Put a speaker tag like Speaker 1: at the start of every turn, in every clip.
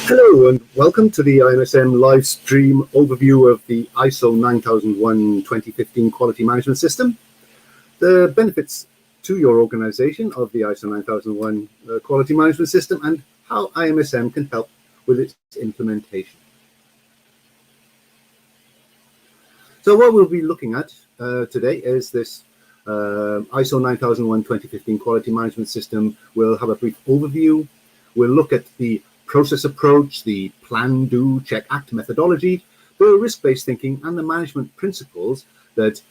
Speaker 1: Hello and welcome to the IMSM live stream overview of the ISO 9001-2015 Quality Management System. The benefits to your organization of the ISO 9001 Quality Management System and how IMSM can help with its implementation. So what we'll be looking at today is this ISO 9001-2015 Quality Management System. We'll have a brief overview. We'll look at the process approach, the plan, do, check, act methodology, the risk-based thinking, and the management principles that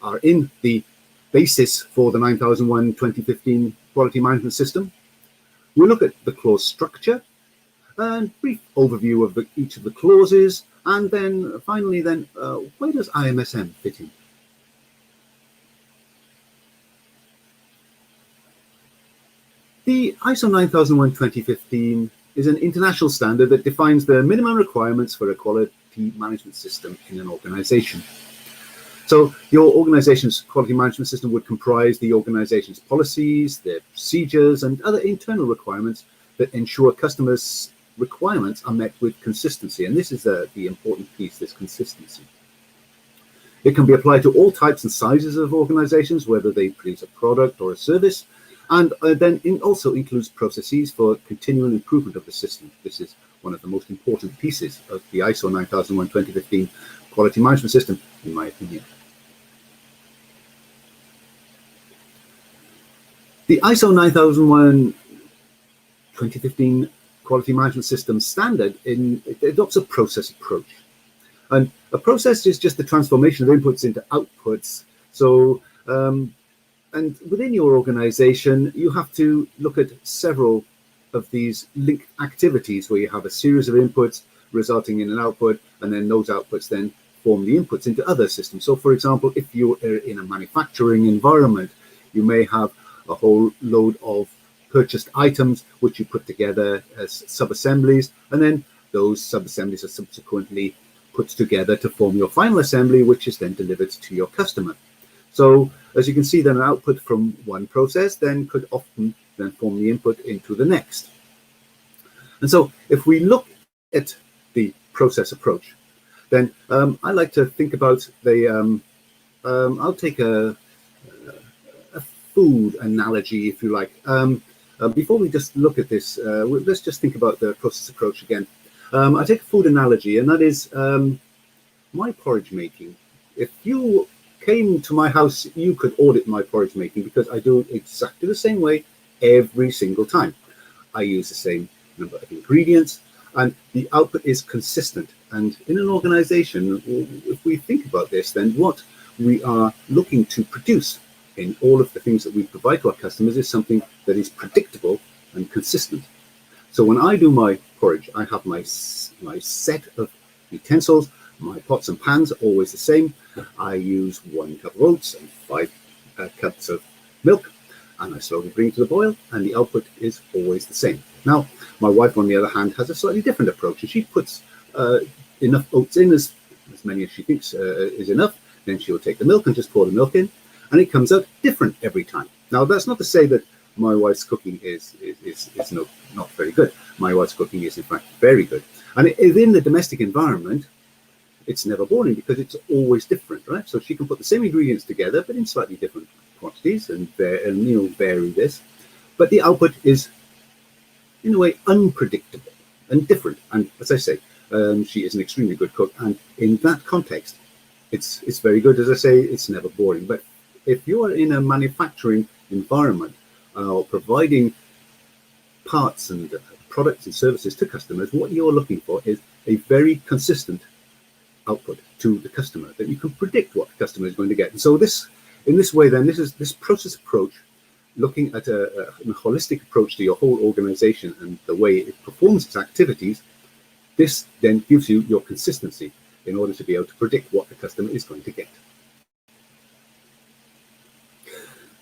Speaker 1: are in the basis for the 9001-2015 Quality Management System. We'll look at the clause structure, and brief overview of each of the clauses, and then finally, where does IMSM fit in? The ISO 9001-2015 is an international standard that defines the minimum requirements for a quality management system in an organization. So your organization's quality management system would comprise the organization's policies, their procedures, and other internal requirements that ensure customers' requirements are met with consistency. And this is the important piece, this consistency. It can be applied to all types and sizes of organizations, whether they produce a product or a service, and then it also includes processes for continual improvement of the system. This is one of the most important pieces of the ISO 9001-2015 Quality Management System, in my opinion. The ISO 9001-2015 Quality Management System standard it adopts a process approach. And a process is just the transformation of inputs into outputs. So, and within your organization, you have to look at several of these linked activities where you have a series of inputs resulting in an output, and then those outputs then form the inputs into other systems. So, for example, if you're in a manufacturing environment, you may have a whole load of purchased items which you put together as sub-assemblies, and then those sub-assemblies are subsequently put together to form your final assembly, which is then delivered to your customer. So as you can see, then an output from one process then could often then form the input into the next. And so if we look at the process approach, then I like to think about the, I'll take a food analogy, if you like. Before we just look at this, let's just think about the process approach again. I take a food analogy, and that is my porridge making. If you came to my house, you could audit my porridge making because I do it exactly the same way every single time. I use the same number of ingredients, and the output is consistent. And in an organization, if we think about this, then what we are looking to produce in all of the things that we provide to our customers is something that is predictable and consistent. So when I do my porridge, I have my set of utensils. My pots and pans are always the same. I use 1 cup of oats and 5 cups of milk, and I slowly bring it to the boil, and the output is always the same. Now, my wife, on the other hand, has a slightly different approach, and she puts enough oats in, as many as she thinks is enough. Then she'll take the milk and just pour the milk in, and it comes out different every time. Now, that's not to say that my wife's cooking is not very good. My wife's cooking is, in fact, very good. And within the domestic environment, it's never boring because it's always different, right? So she can put the same ingredients together, but in slightly different quantities and vary this. But the output is, in a way, unpredictable and different. And as I say, she is an extremely good cook. And in that context, it's very good. As I say, it's never boring. But if you are in a manufacturing environment providing parts and products and services to customers, what you're looking for is a very consistent output to the customer, that you can predict what the customer is going to get. And so in this way, then, this process approach, looking at a holistic approach to your whole organization and the way it performs its activities, this then gives you your consistency in order to be able to predict what the customer is going to get.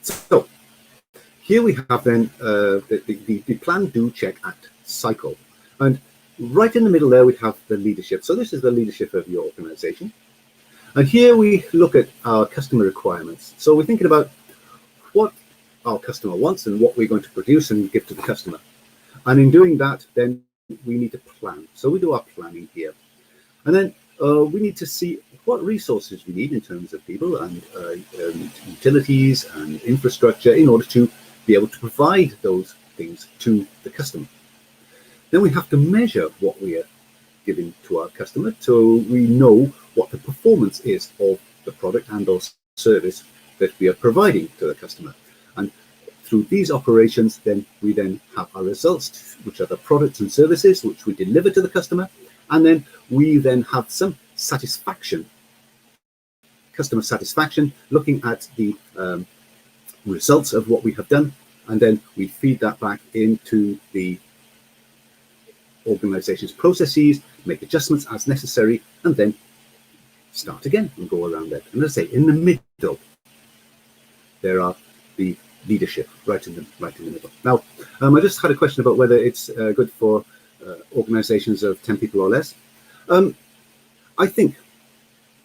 Speaker 1: So here we have then the plan, do, check, act cycle. And right in the middle there, we have the leadership. So this is the leadership of your organization. And here we look at our customer requirements. So we're thinking about what our customer wants and what we're going to produce and give to the customer. And in doing that, then we need to plan. So we do our planning here. And then we need to see what resources we need in terms of people and utilities and infrastructure in order to be able to provide those things to the customer. Then we have to measure what we are giving to our customer so we know what the performance is of the product and or service that we are providing to the customer. And through these operations, then we then have our results, which are the products and services which we deliver to the customer. And then we then have some satisfaction, customer satisfaction, looking at the results of what we have done. And then we feed that back into the organization's processes, make adjustments as necessary, and then start again and go around that. And as I say, in the middle, there are the leadership right in the middle. Now, I just had a question about whether it's good for organizations of 10 people or less. I think,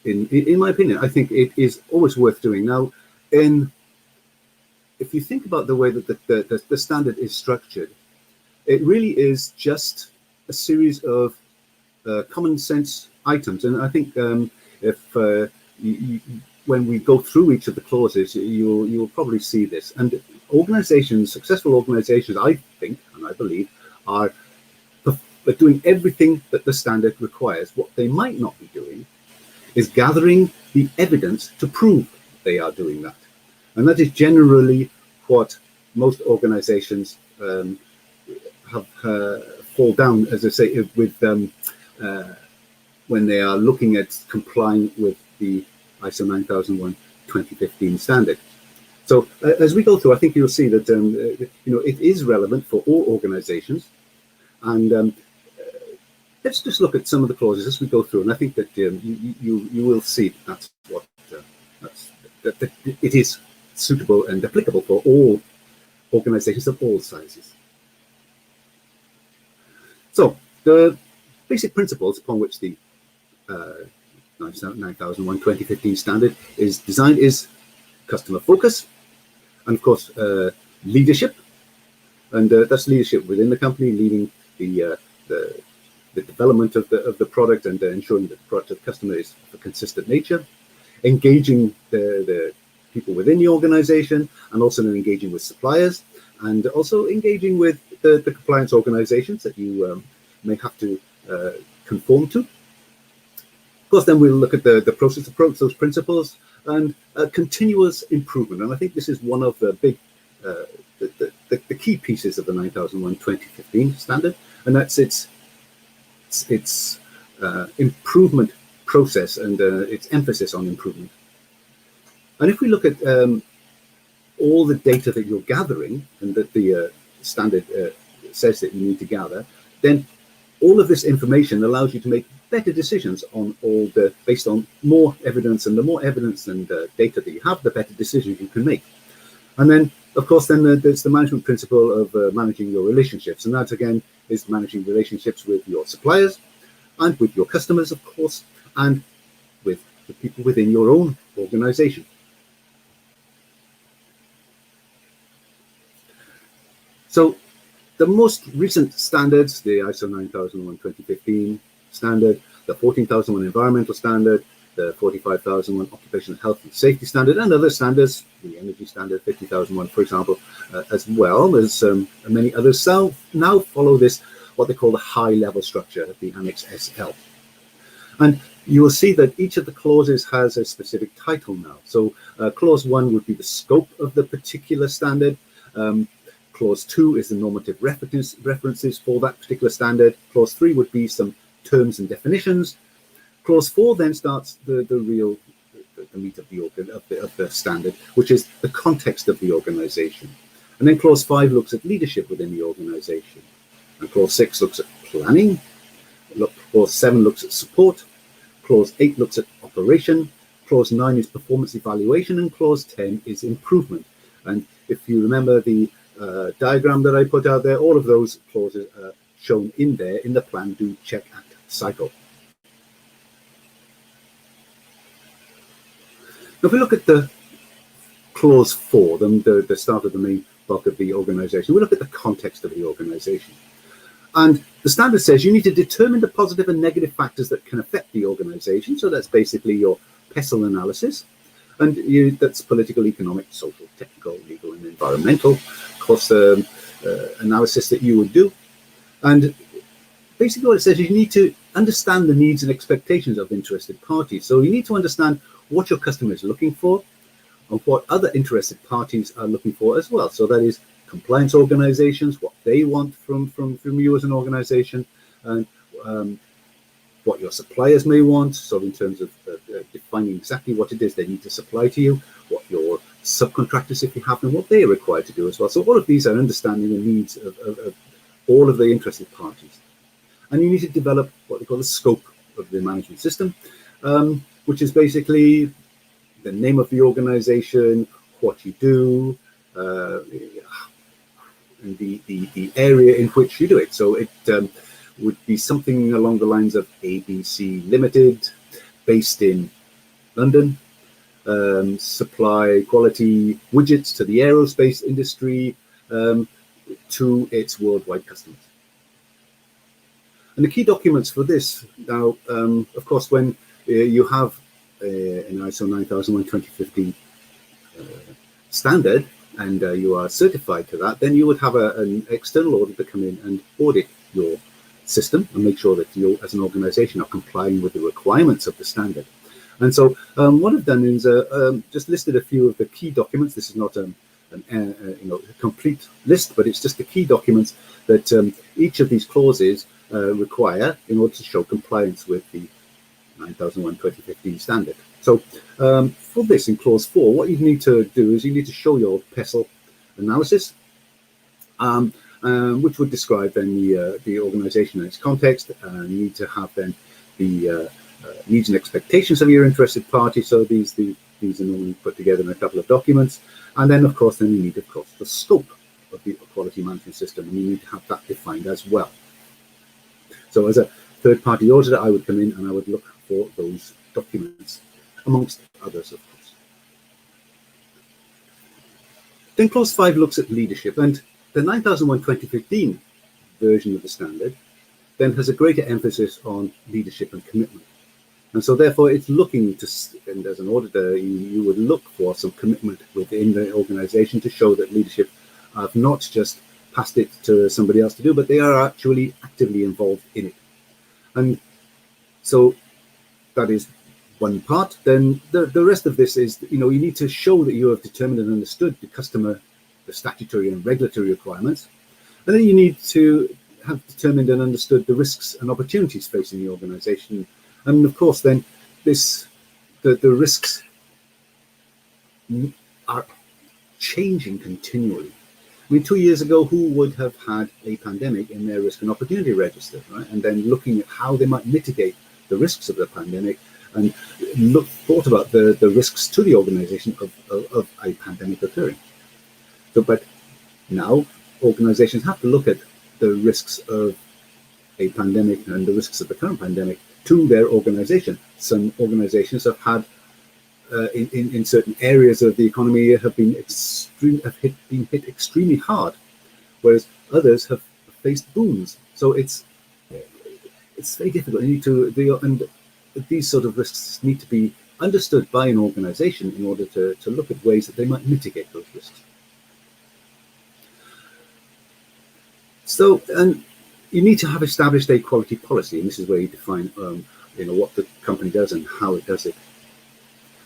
Speaker 1: in my opinion, I think it is always worth doing. Now, if you think about the way that the standard is structured, it really is just a series of common sense items. And I think when we go through each of the clauses, you'll probably see this. And organizations, successful organizations, I think, and I believe, are doing everything that the standard requires. What they might not be doing is gathering the evidence to prove they are doing that. And that is generally what most organizations have fall down, as I say, with when they are looking at complying with the ISO 9001:2015 standard. So as we go through, I think you'll see that it is relevant for all organizations. And let's just look at some of the clauses as we go through, and I think that you will see that's what that it is suitable and applicable for all organizations of all sizes. So the basic principles upon which the 9001:2015 standard is designed is customer focus, and of course leadership, and that's leadership within the company, leading the development of the product and ensuring that the product of the customer is of a consistent nature, engaging the people within the organization, and also then engaging with suppliers, and also engaging with the compliance organizations that you may have to conform to. Of course, then we'll look at the process approach, those principles, and continuous improvement. And I think this is one of the big, the key pieces of the 9001:2015 standard, and that's its improvement process and its emphasis on improvement. And if we look at all the data that you're gathering and that the standard says that you need to gather, then all of this information allows you to make better decisions on based on more evidence, and the more evidence and data that you have, the better decisions you can make. And then, of course, then there's the management principle of managing your relationships, and that again is managing relationships with your suppliers and with your customers, of course, and with the people within your own organization. So the most recent standards, the ISO 9001:2015 standard, the 14001 environmental standard, the 45001 occupational health and safety standard, and other standards, the energy standard 50001, for example, as well as many others, now follow this, what they call the high-level structure, the Annex SL. And you will see that each of the clauses has a specific title now. So clause 1 would be the scope of the particular standard. Clause 2 is the normative references for that particular standard. Clause 3 would be some terms and definitions. Clause 4 then starts the meat of the standard, which is the context of the organization. And then clause 5 looks at leadership within the organization. And clause 6 looks at planning. Clause 7 looks at support. Clause 8 looks at operation. Clause 9 is performance evaluation, and clause 10 is improvement. And if you remember the diagram that I put out there, all of those clauses are shown in there in the plan, do, check, act cycle. Now, if we look at the clause 4, the start of the main bulk of the organization, we look at the context of the organization. And the standard says you need to determine the positive and negative factors that can affect the organization. So that's basically your PESEL analysis. And that's political, economic, social, technical, legal, and environmental cost analysis that you would do. And basically what it says is you need to understand the needs and expectations of interested parties. So you need to understand what your customer is looking for and what other interested parties are looking for as well. So that is compliance organizations, what they want from you as an organization, and what your suppliers may want. So in terms of defining exactly what it is they need to supply to you, what your subcontractors, if you have them, what they are required to do as well. So all of these are understanding the needs of all of the interested parties. And you need to develop what they call the scope of the management system, which is basically the name of the organization, what you do, and the area in which you do it. So it would be something along the lines of ABC Limited, based in London, supply quality widgets to the aerospace industry, to its worldwide customers. And the key documents for this now, of course, when you have an ISO 9001:2015 standard, and you are certified to that, then you would have an external auditor come in and audit your system and make sure that you, as an organization, are complying with the requirements of the standard. And so what I've done is just listed a few of the key documents. This is not a complete list, but it's just the key documents that each of these clauses require in order to show compliance with the 9001:2015 standard. So for this, in clause 4, what you need to do is you need to show your PESEL analysis, which would describe then the organization and its context. You need to have then the needs and expectations of your interested party. So these are normally put together in a couple of documents. And then, of course, then you need, of course, the scope of the quality management system, and you need to have that defined as well. So as a third-party auditor, I would come in and I would look for those documents, amongst others, of course. Then clause 5 looks at leadership, and the 9001:2015 version of the standard then has a greater emphasis on leadership and commitment. And so therefore it's looking to, and as an auditor, you would look for some commitment within the organization to show that leadership have not just passed it to somebody else to do, but they are actually actively involved in it. And so that is one part. Then the rest of this is, you need to show that you have determined and understood the statutory and regulatory requirements. And then you need to have determined and understood the risks and opportunities facing the organization. And of course, then the risks are changing continually. I mean, 2 years ago, who would have had a pandemic in their risk and opportunity register, right? And then looking at how they might mitigate the risks of the pandemic, and thought about the risks to the organization of a pandemic occurring. So, but now organizations have to look at the risks of a pandemic and the risks of the current pandemic to their organization. Some organizations have had, in certain areas of the economy, have been hit extremely hard, whereas others have faced booms. So it's very difficult. And these sort of risks need to be understood by an organization in order to look at ways that they might mitigate those risks. So, and you need to have established a quality policy, and this is where you define, what the company does and how it does it.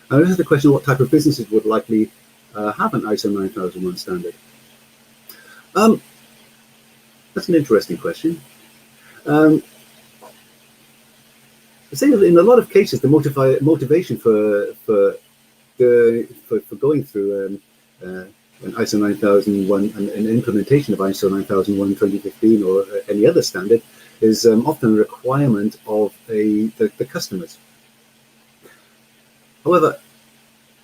Speaker 1: Now, this is the question of what type of businesses would likely have an ISO 9001 standard. That's an interesting question. I say in a lot of cases, the motivation for going through an ISO 9001 and an implementation of ISO 9001:2015 or any other standard is often a requirement of the customers. However,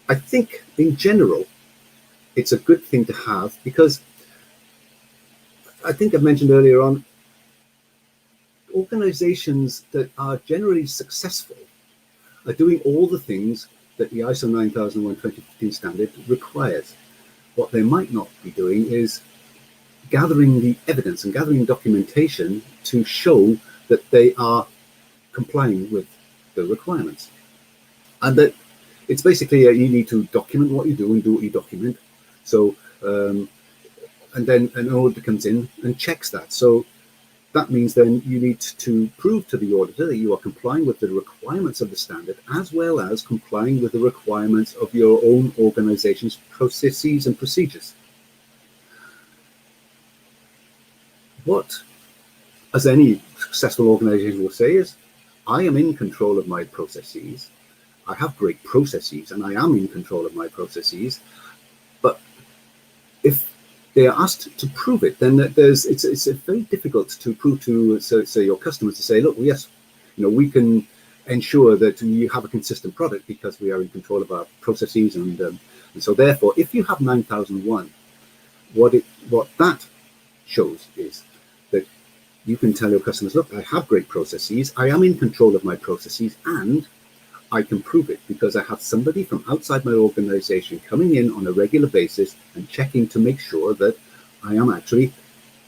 Speaker 1: I think in general, it's a good thing to have, because I think I mentioned earlier on, organizations that are generally successful are doing all the things that the ISO 9001:2015 standard requires. What they might not be doing is gathering the evidence and gathering documentation to show that they are complying with the requirements. And that it's basically you need to document what you do and do what you document. So, and then an auditor comes in and checks that. So that means then you need to prove to the auditor that you are complying with the requirements of the standard, as well as complying with the requirements of your own organization's processes and procedures. What, as any successful organization will say, is I am in control of my processes. I have great processes and I am in control of my processes. But if they are asked to prove it, then it's very difficult to prove to say your customers to say, look, yes, we can ensure that you have a consistent product because we are in control of our processes, and so therefore, if you have 9001, what that shows is that you can tell your customers, look, I have great processes, I am in control of my processes, and I can prove it because I have somebody from outside my organization coming in on a regular basis and checking to make sure that I am actually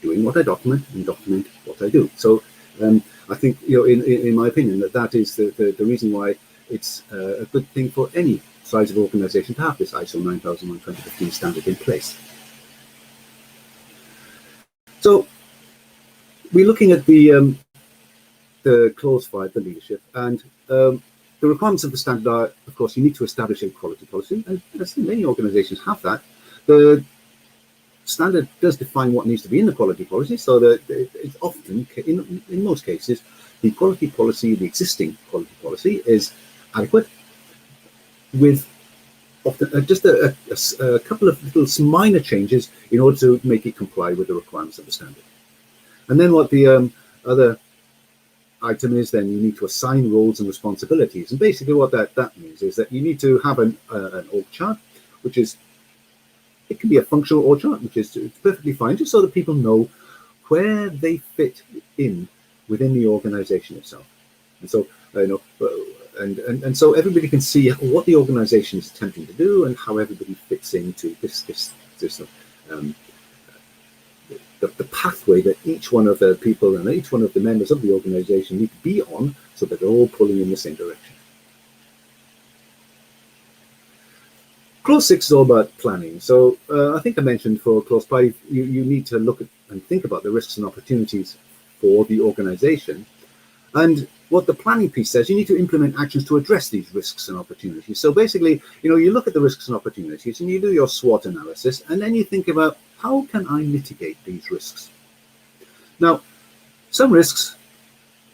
Speaker 1: doing what I document and document what I do. So I think, in my opinion, that is the reason why it's a good thing for any size of organization to have this ISO 9001 2015 standard in place. So we're looking at the clause 5, the leadership, and the requirements of the standard are, of course, you need to establish a quality policy, and as many organizations have that. The standard does define what needs to be in the quality policy, so that it's often, in most cases, the quality policy, the existing quality policy, is adequate, with often just a couple of little minor changes in order to make it comply with the requirements of the standard. And then what the other item is, then you need to assign roles and responsibilities. And basically what that means is that you need to have an org chart, which is, it can be a functional org chart, which is perfectly fine, just so that people know where they fit in within the organization itself. And so, and so everybody can see what the organization is attempting to do and how everybody fits into the pathway that each one of the people and each one of the members of the organization need to be on, so that they're all pulling in the same direction. Clause 6 is all about planning. So I think I mentioned for Clause 5, you need to look at and think about the risks and opportunities for the organization. And what the planning piece says, you need to implement actions to address these risks and opportunities. So basically, you look at the risks and opportunities and you do your SWOT analysis, and then you think about, how can I mitigate these risks? Now, some risks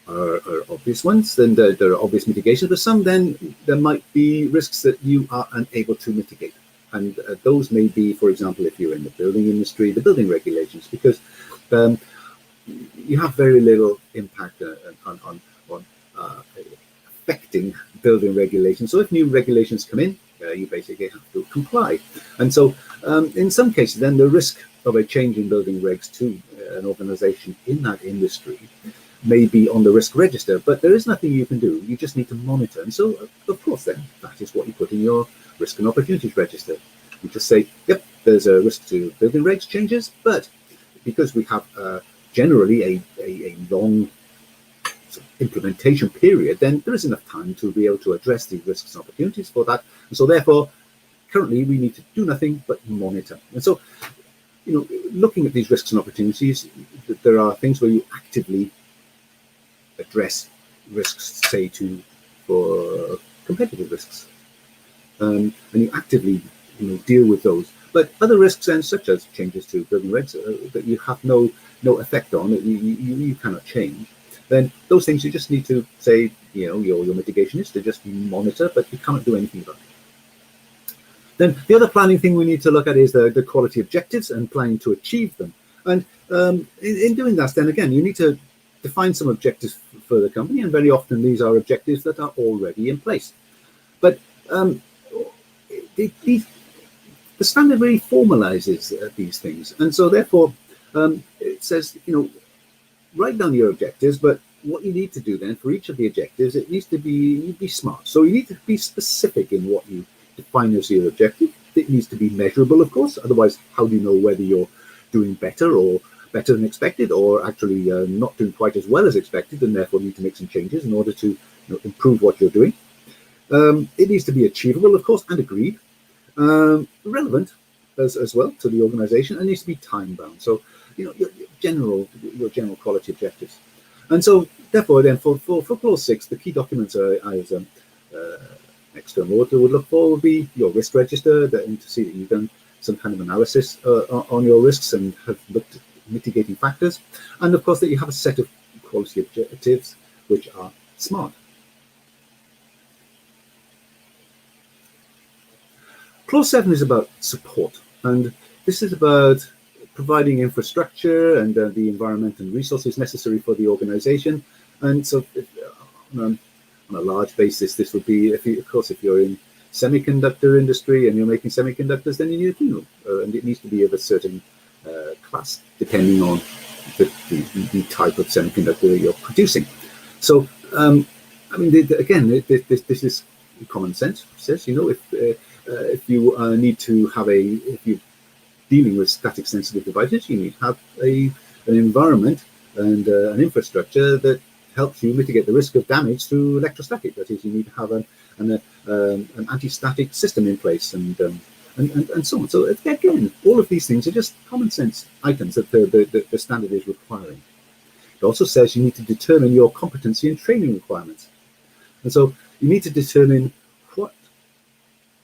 Speaker 1: are obvious ones, then there are obvious mitigations, but some then there might be risks that you are unable to mitigate. And those may be, for example, if you're in the building industry, the building regulations, because you have very little impact on affecting building regulations. So if new regulations come in, you basically have to comply. And so in some cases, then the risk of a change in building regs to an organization in that industry may be on the risk register, but there is nothing you can do. You just need to monitor. And so, of course, then that is what you put in your risk and opportunities register. You just say, yep, there's a risk to building regs changes, but because we have generally a long implementation period, then there is enough time to be able to address these risks and opportunities for that. And so therefore, currently we need to do nothing but monitor. And so, looking at these risks and opportunities, there are things where you actively address risks, say for competitive risks, and you actively deal with those. But other risks, then, such as changes to building regs that you have no effect on, that you cannot change, then those things you just need to say, your mitigation is to just monitor, but you cannot do anything about it. Then the other planning thing we need to look at is the quality objectives and planning to achieve them. And in doing that, then again, you need to define some objectives for the company, and very often these are objectives that are already in place. But the standard really formalizes these things, and so therefore it says, write down your objectives, but what you need to do then for each of the objectives, it needs to be smart. So you need to be specific in what you define as your objective. It needs to be measurable, of course. Otherwise, how do you know whether you're doing better or better than expected, or actually not doing quite as well as expected, and therefore need to make some changes in order to improve what you're doing. It needs to be achievable, of course, and agreed. Relevant as well to the organization, and needs to be time bound. So your general quality objectives. And so therefore then for clause 6, the key documents as external auditor would look for would be your risk register, to see that you've done some kind of analysis on your risks and have looked at mitigating factors, and of course that you have a set of quality objectives which are SMART. Clause 7 is about support, and this is about providing infrastructure and the environment and resources necessary for the organization. And so on a large basis, this would be, of course, if you're in semiconductor industry and you're making semiconductors, then you need a clean room, and it needs to be of a certain class, depending on the type of semiconductor that you're producing. So, I mean, again, this is common sense. Says, if you need to have if you're dealing with static sensitive devices, you need to have an environment and an infrastructure that helps you mitigate the risk of damage through electrostatic. That is, you need to have an anti-static system in place, and so on. So again, all of these things are just common sense items that the standard is requiring. It also says you need to determine your competency and training requirements, and so you need to determine what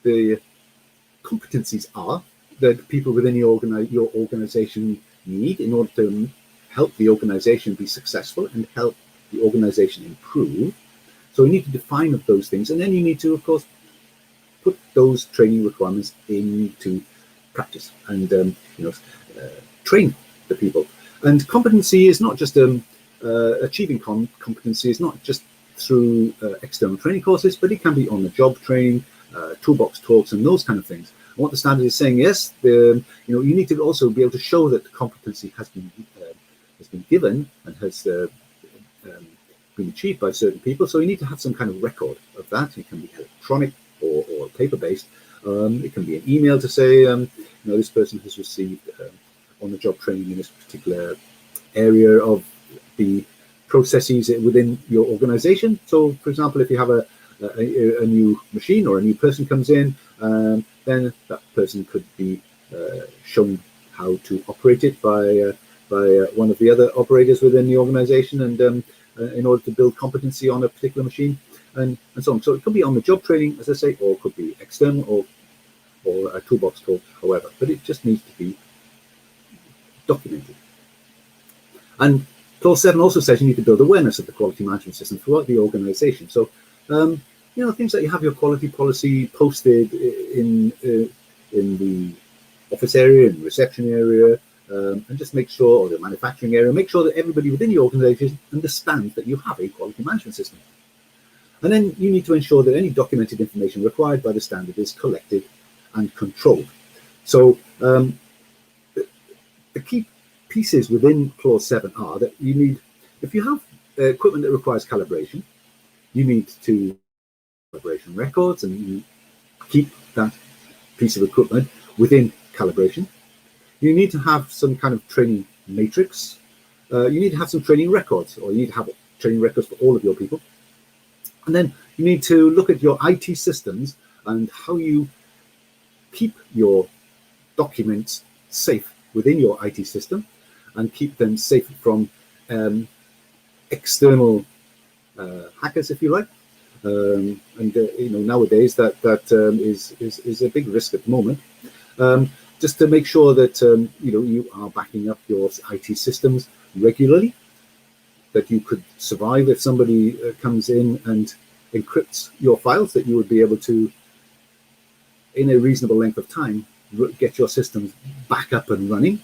Speaker 1: the competencies are that people within your organization need in order to help the organization be successful and help the organization improve. So you need to define those things, and then you need to, of course, put those training requirements into practice and train the people. And competency is not just achieving competency is not just through external training courses, but it can be on the job training, toolbox talks, and those kind of things. And what the standard is saying, yes, you need to also be able to show that the competency has been given and has been achieved by certain people. So you need to have some kind of record of that. It can be electronic or paper-based. It can be an email to say, this person has received on-the-job training in this particular area of the processes within your organization. So, for example, if you have a new machine or a new person comes in, then that person could be shown how to operate it by one of the other operators within the organization, and in order to build competency on a particular machine, and so on. So it could be on the job training, as I say, or it could be external or a toolbox talk, however, but it just needs to be documented. And clause 7 also says you need to build awareness of the quality management system throughout the organization. So things like you have your quality policy posted in the office area, in the reception area, and just make sure, or the manufacturing area, make sure that everybody within the organization understands that you have a quality management system. And then you need to ensure that any documented information required by the standard is collected and controlled. So the key pieces within clause 7 are that you need, if you have equipment that requires calibration, you need to calibration records, and you keep that piece of equipment within calibration. You need to have some kind of training matrix. You need to have some training records, or you need to have training records for all of your people. And then you need to look at your IT systems and how you keep your documents safe within your IT system and keep them safe from external hackers, if you like. Nowadays that is a big risk at the moment. Just to make sure that you are backing up your IT systems regularly, that you could survive if somebody comes in and encrypts your files, that you would be able to, in a reasonable length of time, get your systems back up and running,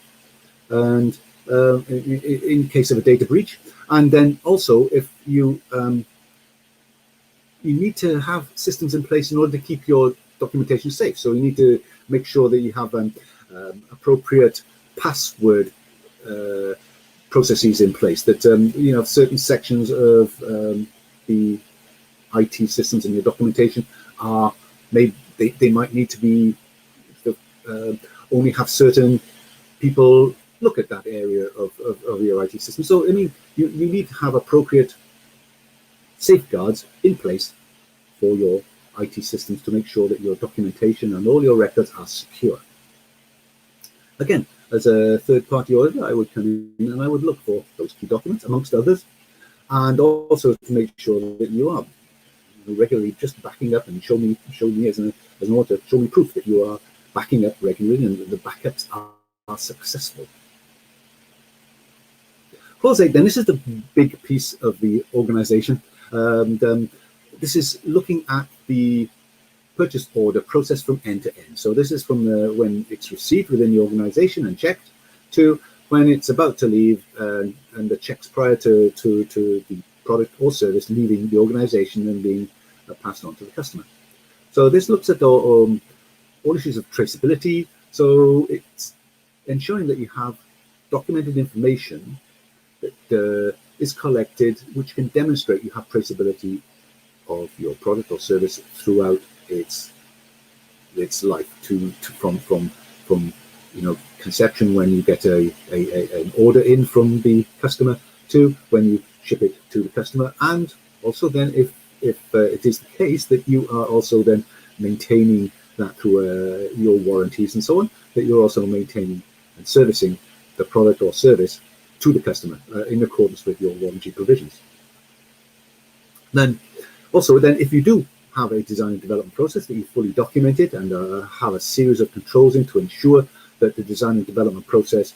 Speaker 1: and in case of a data breach. And then also, if you need to have systems in place in order to keep your documentation safe. So you need to make sure that you have appropriate password processes in place, that certain sections of the IT systems in your documentation are they might need to be only have certain people look at that area of your IT system. So, I mean, you need to have appropriate safeguards in place for your IT systems to make sure that your documentation and all your records are secure. Again, as a third-party auditor, I would come in and I would look for those key documents, amongst others, and also to make sure that you are regularly just backing up and show me as an auditor, show me proof that you are backing up regularly and that the backups are successful. Clause 8, then, this is the big piece of the organization. This is looking at the purchase order process from end to end. So this is from when it's received within the organization and checked to when it's about to leave, and the checks prior to the product or service leaving the organization and being passed on to the customer. So this looks at all issues of traceability. So it's ensuring that you have documented information that is collected, which can demonstrate you have traceability of your product or service throughout its life, from conception, when you get an order in from the customer, to when you ship it to the customer, and also then if it is the case that you are also then maintaining that through your warranties and so on, that you're also maintaining and servicing the product or service to the customer in accordance with your warranty provisions. Then also, if you do have a design and development process that you fully documented and have a series of controls in to ensure that the design and development process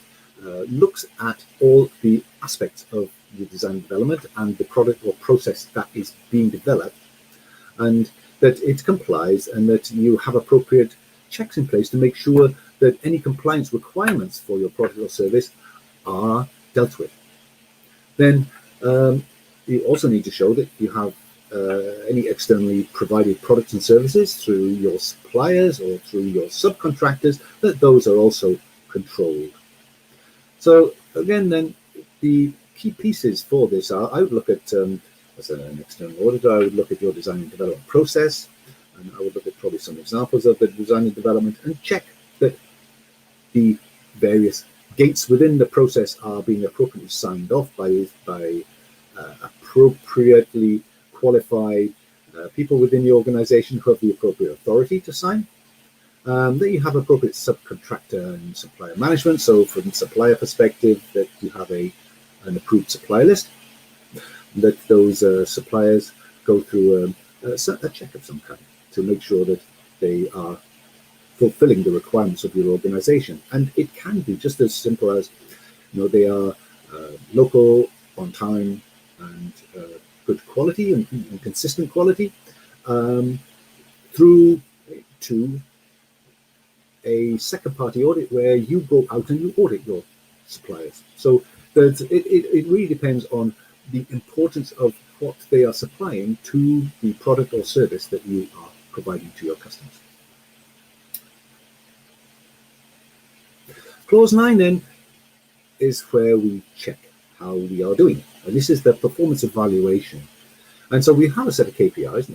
Speaker 1: looks at all the aspects of the design and development and the product or process that is being developed, and that it complies, and that you have appropriate checks in place to make sure that any compliance requirements for your product or service are dealt with. Then you also need to show that you have any externally provided products and services through your suppliers or through your subcontractors, that those are also controlled. So again, then the key pieces for this are, I would look at, as an external auditor, I would look at your design and development process, and I would look at probably some examples of the design and development and check that the various gates within the process are being appropriately signed off by appropriately qualified people within the organization who have the appropriate authority to sign. That you have appropriate subcontractor and supplier management. So from the supplier perspective, that you have an approved supplier list, that those suppliers go through a check of some kind to make sure that they are fulfilling the requirements of your organization. And it can be just as simple as, they are local, on time, and good quality and consistent quality, through to a second-party audit where you go out and you audit your suppliers. So it really depends on the importance of what they are supplying to the product or service that you are providing to your customers. Clause 9 then is where we check how we are doing. And this is the performance evaluation. And so we have a set of KPIs.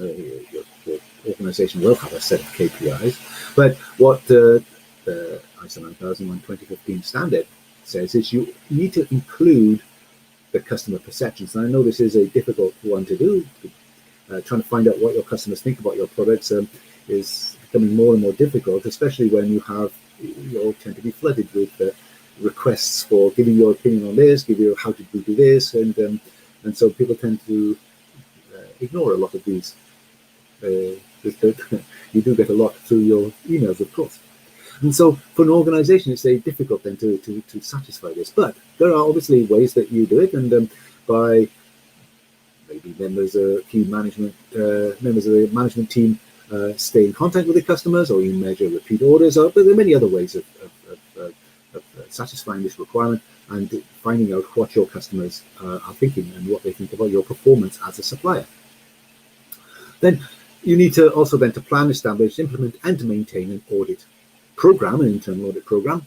Speaker 1: Your organization will have a set of KPIs. But what the ISO 9001 2015 standard says is you need to include the customer perceptions. And I know this is a difficult one to do. Trying to find out what your customers think about your products is becoming more and more difficult, especially when you all tend to be flooded with requests for giving your opinion on this, how did we do this, and so people tend to ignore a lot of these. You do get a lot through your emails, of course. And so for an organization, it's very difficult then to satisfy this. But there are obviously ways that you do it, and by maybe members of the management team stay in contact with the customers, or you measure repeat orders, but there are many other ways of satisfying this requirement and finding out what your customers are thinking and what they think about your performance as a supplier. Then you need to also then to plan, establish, implement, and to maintain an audit program, an internal audit program.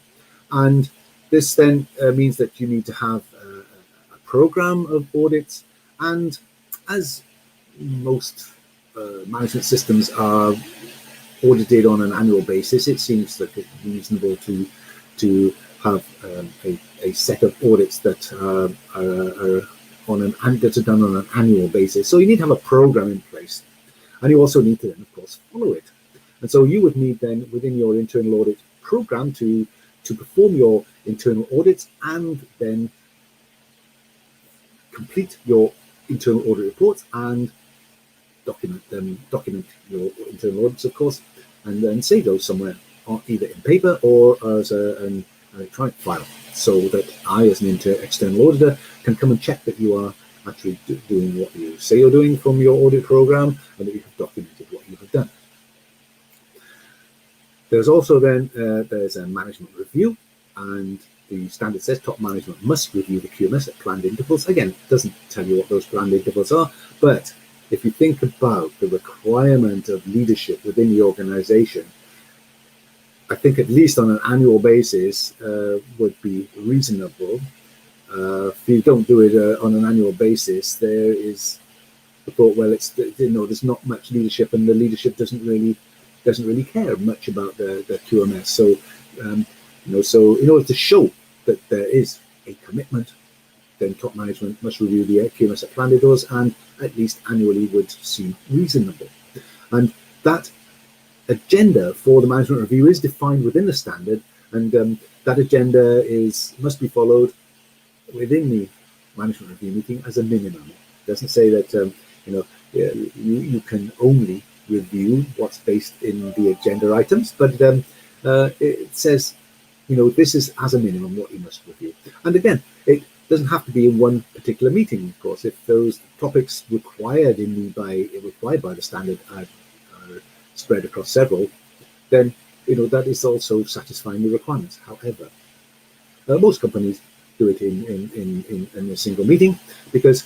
Speaker 1: And this then means that you need to have a program of audits. And as most management systems are audited on an annual basis, it seems that it's reasonable to have a set of audits that are that's done on an annual basis. So you need to have a program in place, and you also need to then, of course, follow it. And so you would need then within your internal audit program to perform your internal audits and then complete your internal audit reports and document your internal audits, of course, and then save those somewhere, either in paper or as an electronic file, so that I, as an external auditor, can come and check that you are actually doing what you say you're doing from your audit program, and that you have documented what you have done. There's also then there's a management review, and the standard says top management must review the QMS at planned intervals. Again, it doesn't tell you what those planned intervals are, but if you think about the requirement of leadership within the organization, I think at least on an annual basis would be reasonable. If you don't do it on an annual basis, there is the thought, well, it's, you know, there's not much leadership, and the leadership doesn't really care much about the QMS. So you know, so in order to show that there is a commitment, then top management must review the QMS at planned intervals, and at least annually would seem reasonable. And that agenda for the management review is defined within the standard, and that agenda must be followed within the management review meeting as a minimum. It doesn't say that you know, you can only review what's based in the agenda items, but it says, you know, this is as a minimum what you must review. And again, it doesn't have to be in one particular meeting, of course. If those topics required by the standard are spread across several, then, you know, that is also satisfying the requirements. However, most companies do it in a single meeting, because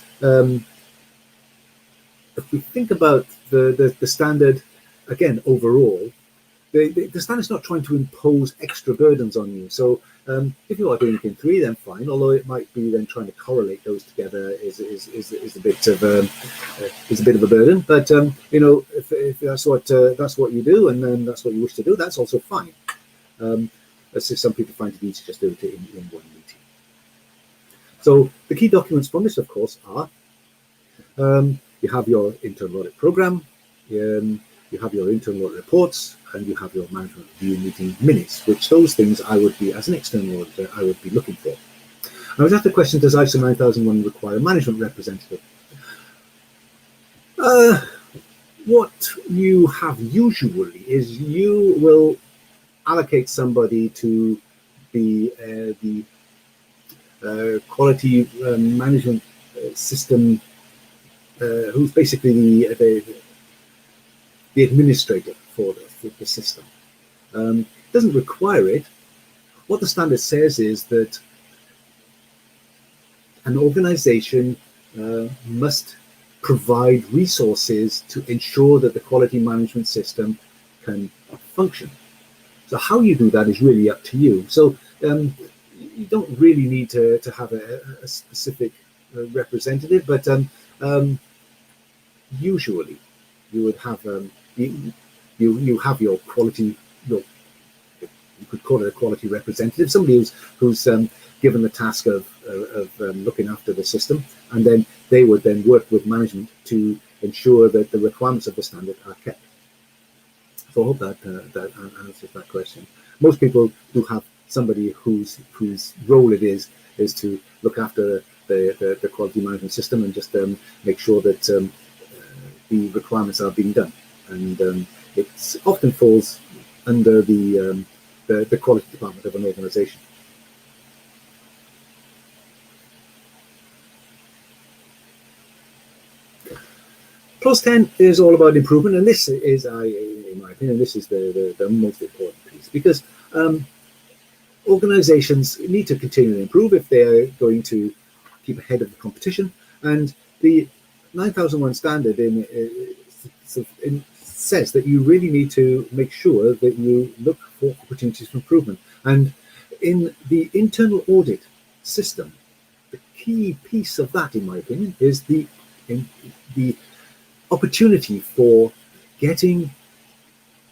Speaker 1: if we think about the standard, again, overall, the standard's not trying to impose extra burdens on you. So if you are doing it in 3, then fine. Although it might be then trying to correlate those together is a bit of a burden. But you know, if that's what you do, and then that's what you wish to do, that's also fine. As if some people find it easy to just do it in one meeting. So the key documents from this, of course, are you have your internal audit program, you have your internal audit reports, and you have your management review meeting minutes, which those things I would be, as an external auditor, I would be looking for. I was asked the question, does ISO 9001 require a management representative? What you have usually is you will allocate somebody to be the quality management system, who's basically the administrator for the system. Doesn't require it. What the standard says is that an organization must provide resources to ensure that the quality management system can function. So how you do that is really up to you. So you don't really need to have a specific representative, but usually you would have you have your quality, you could call it a quality representative, somebody who's given the task of looking after the system, and then they would then work with management to ensure that the requirements of the standard are kept. So I hope that answers that question. Most people do have somebody whose role it is to look after the quality management system and just make sure that the requirements are being done. And it often falls under the quality department of an organization. Clause 10 is all about improvement, and this is, in my opinion, this is the most important piece, because organizations need to continue to improve if they're going to keep ahead of the competition. And the 9001 standard says that you really need to make sure that you look for opportunities for improvement. And in the internal audit system, the key piece of that, in my opinion, is the opportunity for getting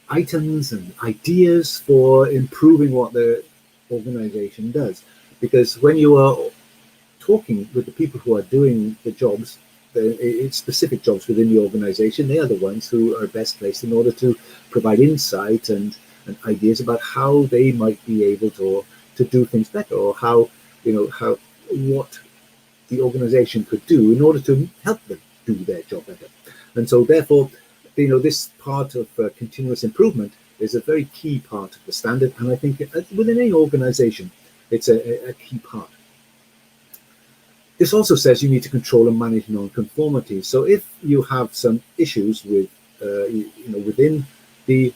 Speaker 1: items and ideas for improving what the organization does. Because when you are talking with the people who are doing the jobs, the specific jobs within the organization, they are the ones who are best placed in order to provide insight and ideas about how they might be able to do things better, or how, what the organization could do in order to help them do their job better. And so therefore, this part of continuous improvement is a very key part of the standard, and I think within any organization it's a key part. This also says you need to control and manage non-conformities. So if you have some issues with within the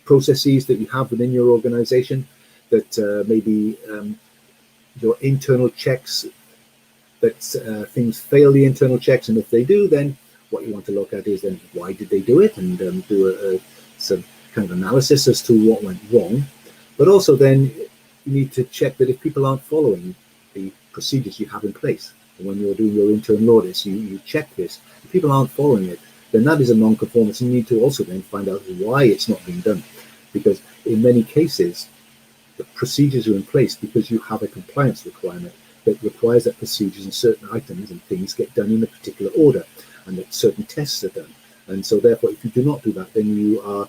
Speaker 1: processes that you have within your organization, that maybe your internal checks, that things fail the internal checks, and if they do, then what you want to look at is then why did they do it, and do some kind of analysis as to what went wrong. But also then you need to check that if people aren't following the procedures you have in place, and when you're doing your internal audits, you check this. If people aren't following it, then that is a non-conformance. You need to also then find out why it's not being done, because in many cases the procedures are in place because you have a compliance requirement that requires that procedures and certain items and things get done in a particular order, and that certain tests are done. And so therefore, if you do not do that, then you are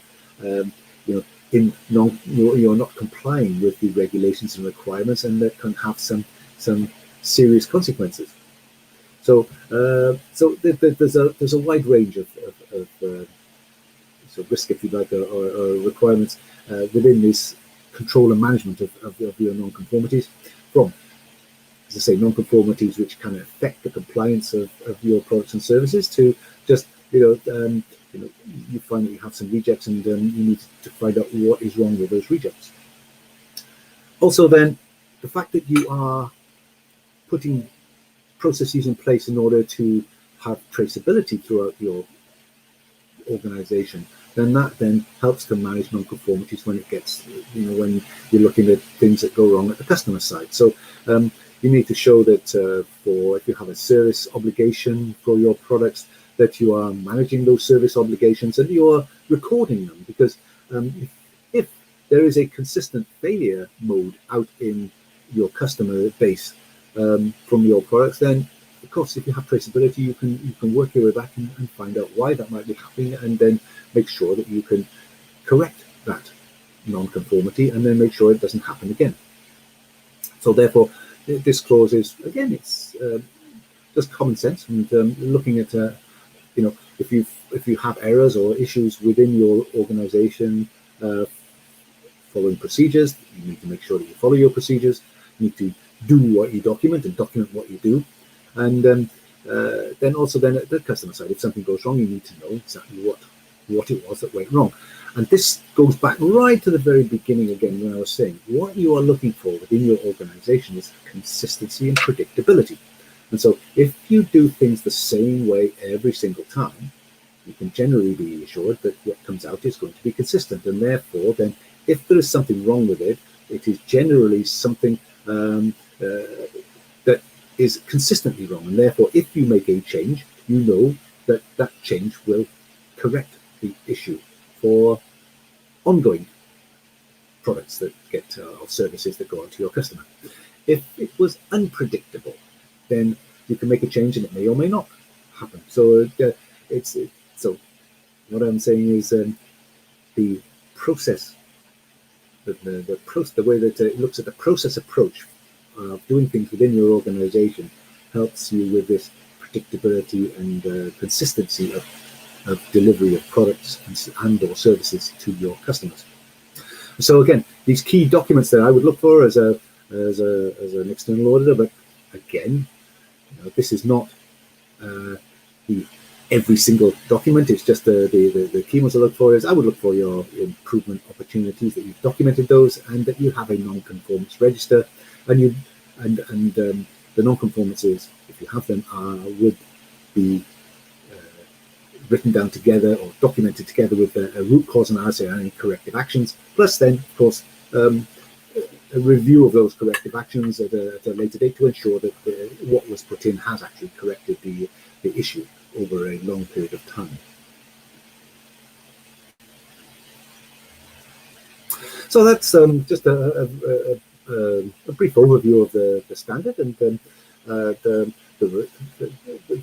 Speaker 1: you're not complying with the regulations and requirements, and that can have some serious consequences. So there's a wide range of risk, if you like, or requirements within this control and management of your non-conformities, from, as I say, non-conformities which can affect the compliance of your products and services, to just you find that you have some rejects, and you need to find out what is wrong with those rejects. Also then, the fact that you are putting processes in place in order to have traceability throughout your organization, then that then helps to manage non-conformities when it gets, when you're looking at things that go wrong at the customer side. So you need to show that if you have a service obligation for your products, that you are managing those service obligations and you are recording them, because if there is a consistent failure mode out in your customer base from your products, then of course, if you have traceability, you can work your way back and find out why that might be happening, and then make sure that you can correct that non-conformity, and then make sure it doesn't happen again. So therefore, this clause is, again, it's just common sense, and looking at if you have errors or issues within your organization following procedures, you need to make sure that you follow your procedures. You need to do what you document and document what you do. And then also then at the customer side, if something goes wrong, you need to know exactly what it was that went wrong. And this goes back right to the very beginning again, when I was saying what you are looking for within your organization is consistency and predictability. And so if you do things the same way every single time, you can generally be assured that what comes out is going to be consistent. And therefore, then if there is something wrong with it, it is generally something that is consistently wrong. And therefore, if you make a change, you know that that change will correct the issue for ongoing products that get or services that go out to your customer. If it was unpredictable, then you can make a change and it may or may not happen. So so what I'm saying is the process, the way that it looks at the process approach of doing things within your organization helps you with this predictability and consistency of delivery of products and or services to your customers. So again, these key documents that I would look for as an external auditor, but again, this is not every single document. It's just the key ones I look for is I would look for your improvement opportunities, that you've documented those, and that you have a non-conformance register, and the non-conformances, if you have them, would be written down together or documented together with a root cause analysis and any corrective actions, plus then, of course, a review of those corrective actions at a later date to ensure that what was put in has actually corrected the issue over a long period of time. So that's just a brief overview of the standard and the, the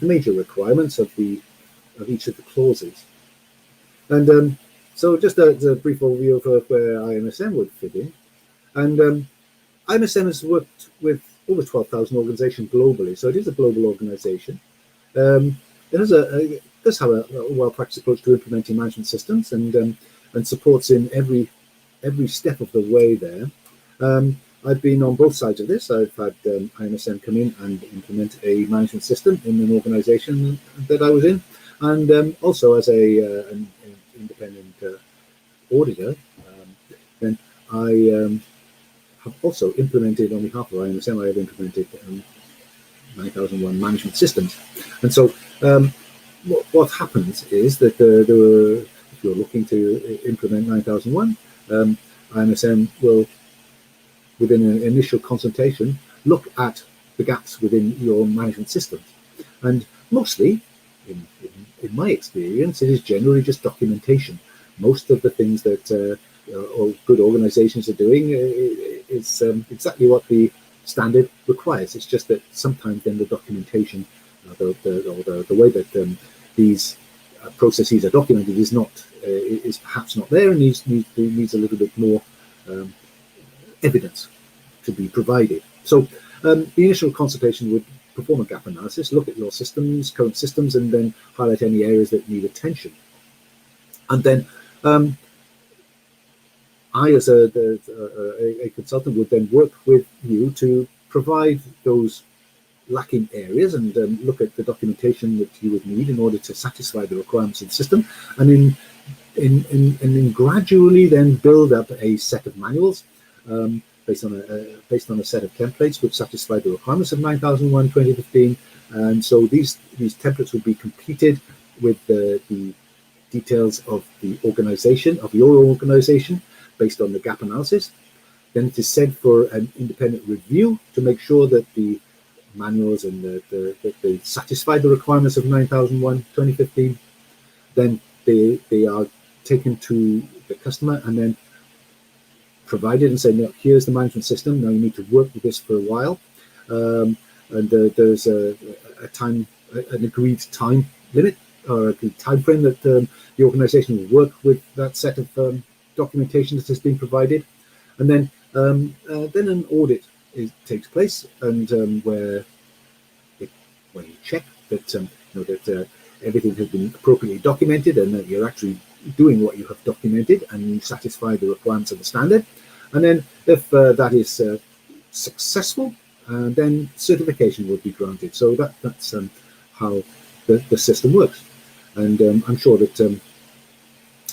Speaker 1: major requirements of each of the clauses. And so just a brief overview of where IMSM would fit in. And IMSM has worked with over 12,000 organizations globally, so it is a global organization. It does have a well-practiced approach to implementing management systems and supports in every step of the way there. I've been on both sides of this. I've had IMSM come in and implement a management system in an organization that I was in, and also as an independent auditor. Then I have also implemented, on behalf of IMSM, I have implemented 9001 management systems. And so what happens is that if you're looking to implement 9001, IMSM will, within an initial consultation, look at the gaps within your management systems. And mostly, in my experience, it is generally just documentation. Most of the things that good organizations are doing is exactly what the standard requires. It's just that sometimes then the documentation, the way that these processes are documented is perhaps not there, and needs a little bit more evidence to be provided. So the initial consultation would perform a gap analysis, look at your systems, current systems, and then highlight any areas that need attention. And then I, as a consultant, would then work with you to provide those lacking areas and look at the documentation that you would need in order to satisfy the requirements of the system, and then gradually then build up a set of manuals based on a set of templates which satisfy the requirements of 9001 2015. And so these templates would be completed with the details of the organization, of your organization, based on the gap analysis. Then it is sent for an independent review to make sure that the manuals and that they satisfy the requirements of 9001 2015. Then they are taken to the customer and then provided and say, no, here's the management system. Now you need to work with this for a while. And there's an agreed time limit or a time frame that the organization will work with that set of documentation that has been provided. And then an audit takes place, and where you check that everything has been appropriately documented and that you're actually doing what you have documented and you satisfy the requirements of the standard. And then if that is successful, then certification would be granted. So that's how the system works. And I'm sure that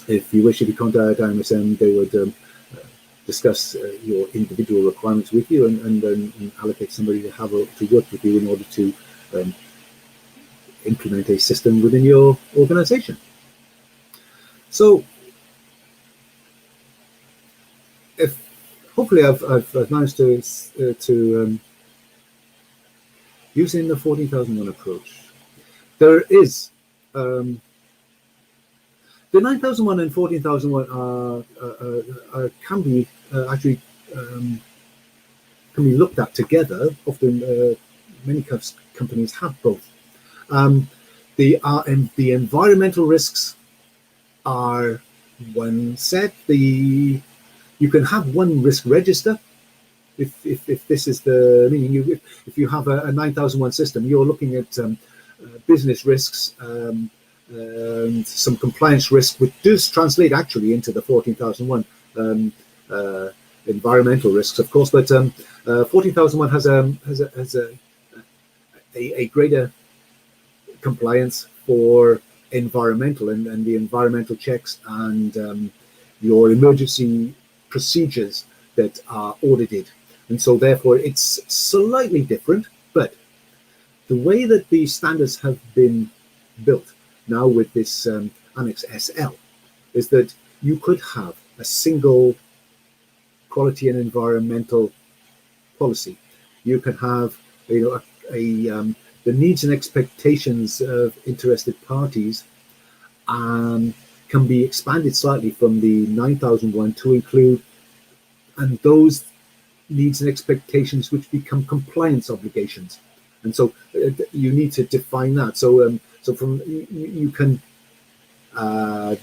Speaker 1: if you wish to contact IMSM, they would discuss your individual requirements with you and allocate somebody to work with you in order to implement a system within your organization. So if hopefully I've managed to using the 14,001 approach, there is the 9,001 and 14,001 can be actually can be looked at together. Often many companies have both. The environmental risks are one set. You can have one risk register. If this is the meaning, if you have a 9001 system, you're looking at business risks and some compliance risk, which does translate actually into the 14,001 environmental risks, of course. But 14,001 has a greater compliance for environmental and the environmental checks and your emergency procedures that are audited. And so therefore it's slightly different, but the way that the standards have been built now with this Annex SL is that you could have a single quality and environmental policy. You can have the needs and expectations of interested parties can be expanded slightly from the 9001 to include and those needs and expectations which become compliance obligations. And so you need to define that. So from you can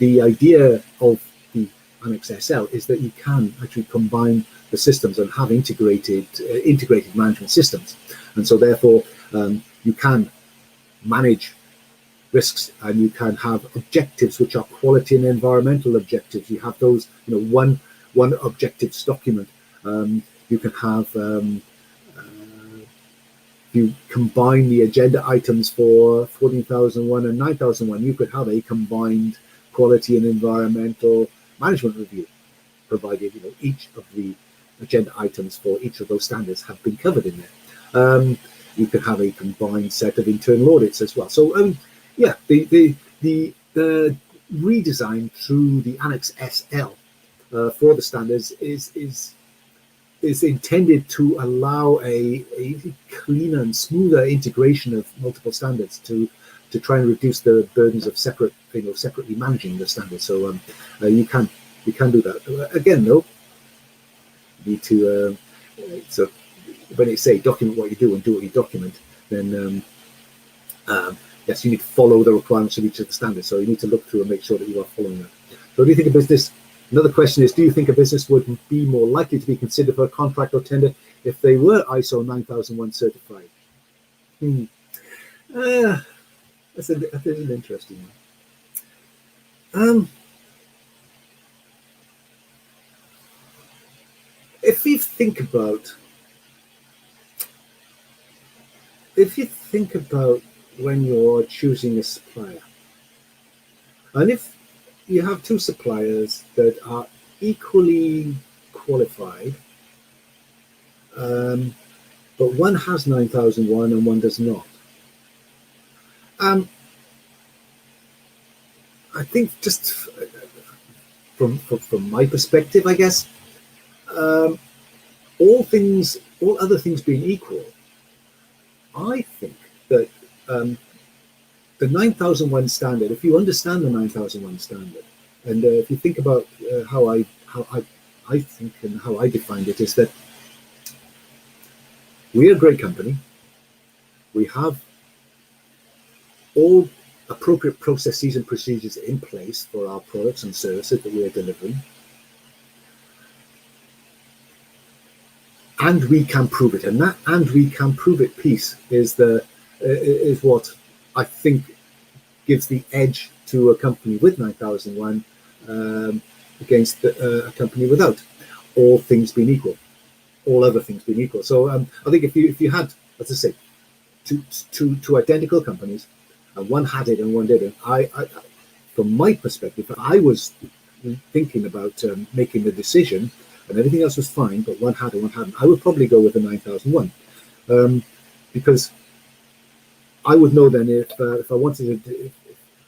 Speaker 1: the idea of the Annex SL is that you can actually combine the systems and have integrated management systems, and so therefore you can manage risks, and you can have objectives which are quality and environmental objectives. You have those, one objectives document. You can have you combine the agenda items for 14,001 and 9,001. You could have a combined quality and environmental management review, provided each of the agenda items for each of those standards have been covered in there. You could have a combined set of internal audits as well. So yeah, the redesign through the Annex SL for the standards is intended to allow a cleaner and smoother integration of multiple standards to try and reduce the burdens of separately managing the standards. So you can do that. Again, though, you need to so when they say document what you do and do what you document, then yes, you need to follow the requirements of each of the standards. So you need to look through and make sure that you are following that. So do you think a business? Another question is, do you think a business would be more likely to be considered for a contract or tender if they were ISO 9001 certified? That's an interesting one. If you think about when you're choosing a supplier, and if you have two suppliers that are equally qualified, but one has 9001 and one does not. I think just from my perspective, I guess, all other things being equal, I think that the 9001 standard, if you understand the 9001 standard, and if you think about how I think and how I defined it, is that we're a great company. We have all appropriate processes and procedures in place for our products and services that we are delivering, and we can prove it. And that "and we can prove it" piece is what I think gives the edge to a company with 9001 against a company without, all things being equal, all other things being equal. So I think if you had, as I say, two identical companies, and one had it and one didn't, I from my perspective, I was thinking about making the decision, and everything else was fine, but one had and one hadn't, I would probably go with the 9001, because I would know then if I wanted to,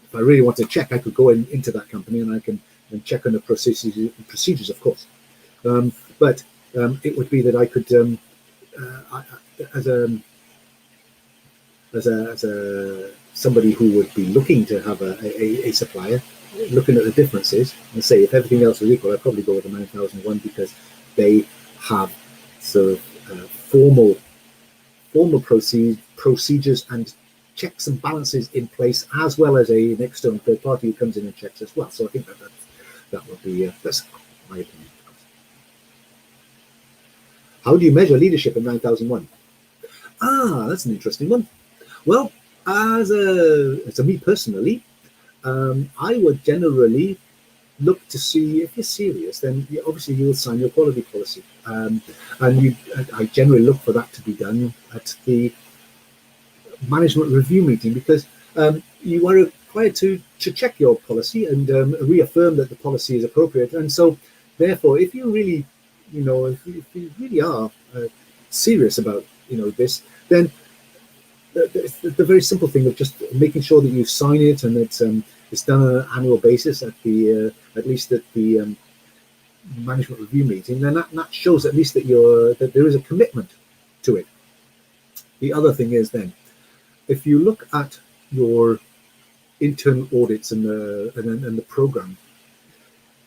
Speaker 1: if I really wanted to check, I could go into that company and I can check on the procedures, of course. But it would be that I could, as somebody who would be looking to have a supplier, looking at the differences and say if everything else was equal, I'd probably go with the 9001 because they have sort of formal procedures and checks and balances in place, as well as an external third party who comes in and checks as well. So I think that would be that's my opinion. How do you measure leadership in 9001? That's an interesting one. Well, as a me personally, I would generally look to see if you're serious. Then obviously you will sign your quality policy, and I generally look for that to be done at the management review meeting, because you are required to check your policy and reaffirm that the policy is appropriate. And so, therefore, if you really, if you really are serious about this, then the very simple thing of just making sure that you sign it and it's done on an annual basis at least at the management review meeting, then that shows at least that there is a commitment to it. The other thing is then, if you look at your internal audits and the program,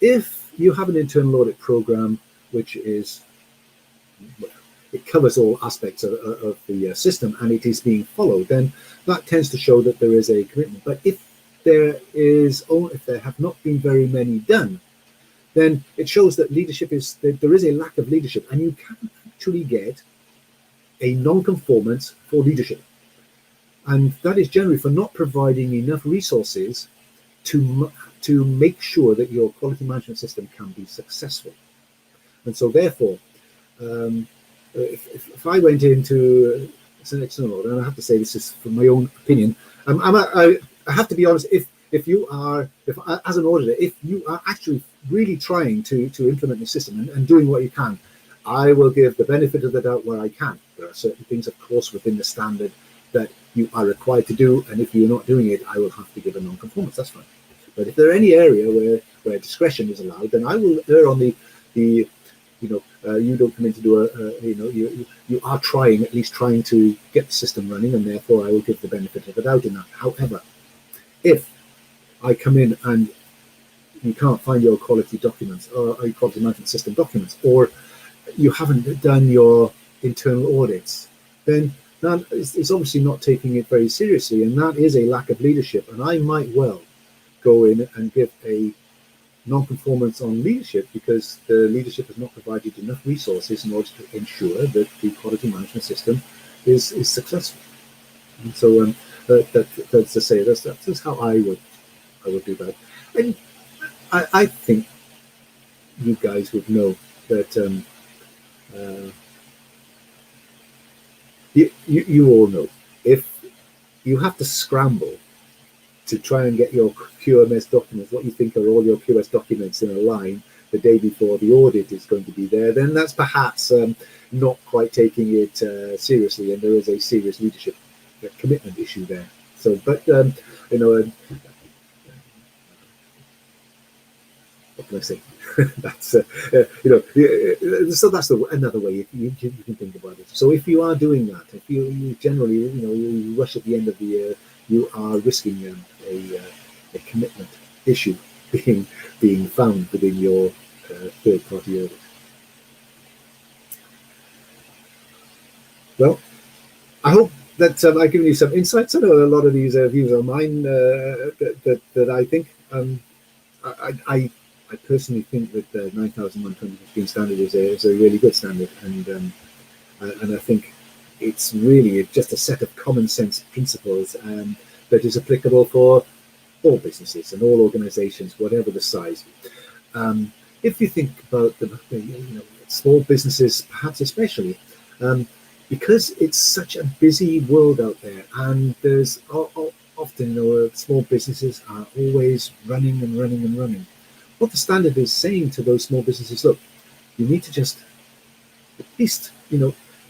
Speaker 1: if you have an internal audit program which is, it covers all aspects of the system, and it is being followed, then that tends to show that there is a commitment. But if there have not been very many done, then it shows that there is a lack of leadership, and you can actually get a non-conformance for leadership. And that is generally for not providing enough resources to make sure that your quality management system can be successful. And so therefore, if I went into an external audit, and I have to say this is from my own opinion, I have to be honest, if as an auditor, if you are actually really trying to implement the system and doing what you can, I will give the benefit of the doubt where I can. There are certain things, of course, within the standard that you are required to do, and if you're not doing it, I will have to give a non-conformance. That's fine. But if there are any area where discretion is allowed, then I will err on you don't come in to do you are at least trying to get the system running, and therefore I will give the benefit of the doubt in that. However, if I come in and you can't find your quality documents or your quality management system documents, or you haven't done your internal audits, then that is obviously not taking it very seriously, and that is a lack of leadership. And I might well go in and give a non-conformance on leadership because the leadership has not provided enough resources in order to ensure that the quality management system is successful. And so that's to say that's how I would do that. And I think you guys would know that you all know, if you have to scramble to try and get your QMS documents, what you think are all your QS documents in a line the day before the audit is going to be there, then that's perhaps not quite taking it seriously, and there is a serious leadership commitment issue there. So, but what can I say? That's so that's another way you can think about it. So if you are doing that, if you generally you rush at the end of the year, you are risking a commitment issue being found within your third-party audit. Well, I hope that I've given you some insights. I know a lot of these views are mine that I think. I personally think that the 9001 2015 standard is a really good standard, and I think it's really just a set of common sense principles that is applicable for all businesses and all organizations, whatever the size. If you think about the small businesses, perhaps especially, because it's such a busy world out there, and there's often small businesses are always running and running and running. What the standard is saying to those small businesses, look, you need to just at least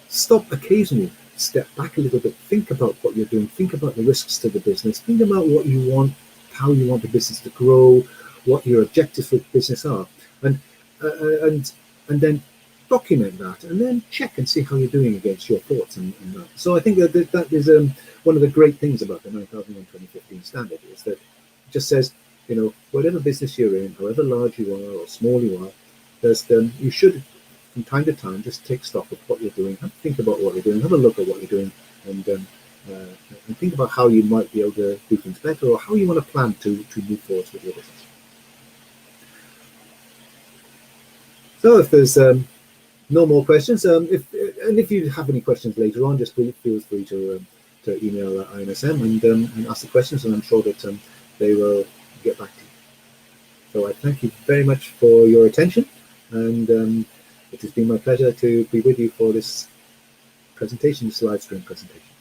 Speaker 1: stop occasionally, step back a little bit, think about what you're doing, think about the risks to the business, think about what you want, how you want the business to grow, what your objectives for the business are, and then document that, and then check and see how you're doing against your thoughts and that. So I think that is one of the great things about the 9001 2015 standard, is that it just says, whatever business you're in, however large you are or small you are, you should, from time to time, just take stock of what you're doing, think about what you're doing, have a look at what you're doing, and think about how you might be able to do things better, or how you want to plan to move forward with your business. So if there's no more questions, if you have any questions later on, just feel free to email IMSM and ask the questions, and I'm sure that they will get back to you. So I thank you very much for your attention, and it has been my pleasure to be with you for this presentation, this live stream presentation.